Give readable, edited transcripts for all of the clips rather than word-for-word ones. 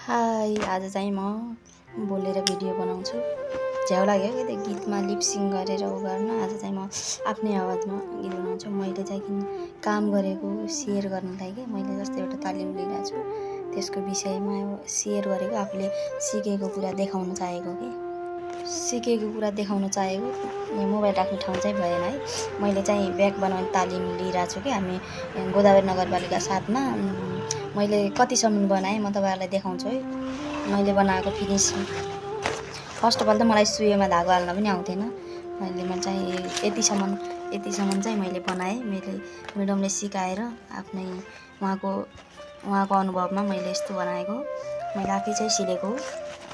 High, आज चाहिँ म बोलेर भिडियो बनाउँछु। झ्याउ लाग्यो क्या त्यो गीतमा लिपसिङ गरेर गर्न। आज चाहिँ म आफ्नै आवाजमा गीत बनाउँछु। मैले चाहिँ किन काम गरेको सेयर गर्नलाई क्या मैले जस्तो एउटा तालिम लिइरहेको छु त्यसको विषयमा सेयर गरेको, आफूले सिकेको कुरा देखाउन चाहेको के सिकेको कुरा देखाउन चाहेको। मोबाइल राख्ने ठाउँ चाहिँ भएन है। मैले चाहिँ ब्याग बनाउने तालिम लिइरहेको छु कि हामी गोदावरी नगरपालिका 7 मा मैले कतिसम्म बनाएँ म तपाईँहरूलाई देखाउँछु है। मैले बनाएको फिनिसिङ। फर्स्ट अफ अल त मलाई सुईमा धागो हाल्न पनि आउँथेन। मैले चाहिँ यतिसम्म चाहिँ मैले बनाएँ। मैले म्याडमले सिकाएर आफ्नै उहाँको अनुभवमा मैले यस्तो बनाएको। मैले आफै चाहिँ सिलेको।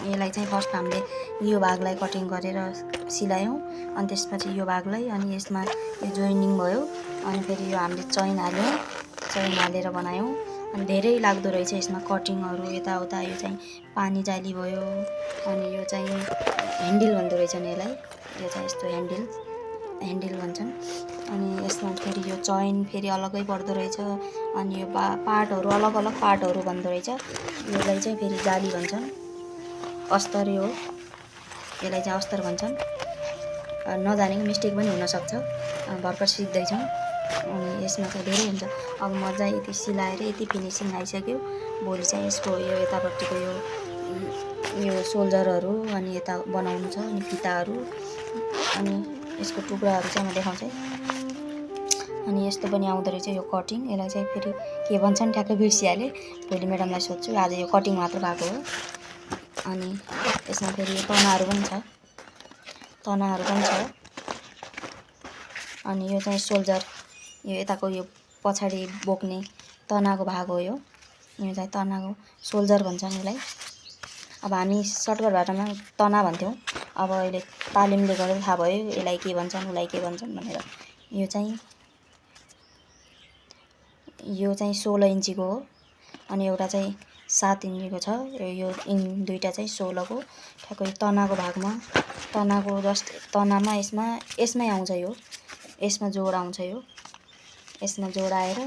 यसलाई चाहिँ फर्स्ट हामीले यो भागलाई कटिङ गरेर सिलायौँ, अनि त्यसपछि यो भागलाई, अनि यसमा यो जोइनिङ भयो, अनि फेरि यो हामीले चैन हालेर बनायौँ। अनि धेरै लाग्दो रहेछ यसमा कटिङहरू यताउता। यो चाहिँ पानी जाली भयो, अनि यो चाहिँ ह्यान्डल भन्दो रहेछ नि यसलाई। यो चाहिँ यस्तो ह्यान्डल भन्छन्। अनि यसमा फेरि यो चैन फेरि अलग्गै पर्दो रहेछ। अनि यो पार्टहरू अलग पार्टहरू भन्दो रहेछ। यसलाई चाहिँ फेरि जाली भन्छन्। अस्तर यो यसलाई चाहिँ अस्तर भन्छन्। नजानेको मिस्टेक पनि हुनसक्छ, भर्खर सिक्दैछौँ। अनि यसमा चाहिँ धेरै हुन्छ। अब म चाहिँ यति सिलाएर यति फिनिसिङ आइसक्यो। भोलि चाहिँ यसको यो यतापट्टिको यो सोल्जरहरू अनि यता बनाउनु छ, अनि फिताहरू अनि यसको टुक्राहरू चाहिँ म देखाउँछु। अनि यस्तो पनि आउँदो रहेछ यो कटिङ। यसलाई चाहिँ फेरि के भन्छन् ठ्याक्कै बिर्सिहालेँ। भोलि म्याडमलाई सोध्छु। आज यो कटिङ मात्र भएको हो। अनि यसमा फेरि यो तनाहरू पनि छ। अनि यो चाहिँ सोल्जर, यो यताको यो पछाडि बोक्ने तनाको भाग हो। यो चाहिँ तनाको सोल्जर भन्छन् यसलाई। अब हामी सर्टकट भाषामा तना भन्थ्यौँ। अब अहिले तालिमले गर्दा थाहा भयो यसलाई के भन्छन् उसलाई के भन्छन् भनेर। यो चाहिँ 16 इन्चीको हो, अनि एउटा चाहिँ 7 इन्चीको छ। यो दुईटा चाहिँ 16 को। ठ्याक्कै तनाको भागमा, तनाको जस्ट तनामा यसमै आउँछ। यसमा जोड आउँछ। यसमा जोड आएर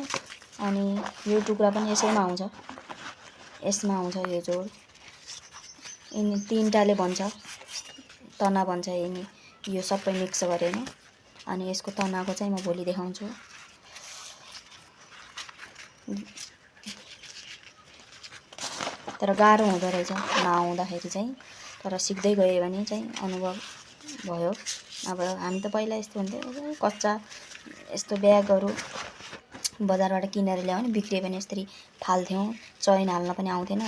अनि यो टुक्रा पनि यसैमा आउँछ। यसमा आउँछ यो जोड। यिनी तीनटाले बन्छ, तना बन्छ यिनी, यो सबै मिक्स गरेर। अनि यसको तनाको चाहिँ म भोलि देखाउँछु। तर गाह्रो हुँदो रहेछ नआउँदाखेरि चाहिँ, तर सिक्दै गयो भने चाहिँ अनुभव भयो। अब हामी त पहिला यस्तो हुन्थ्यो कच्चा यस्तो ब्यागहरू बजारबाट किनेर ल्यायो भने बिग्रियो भने यसरी फाल्थ्यौँ। चैन हाल्न पनि आउँथेन।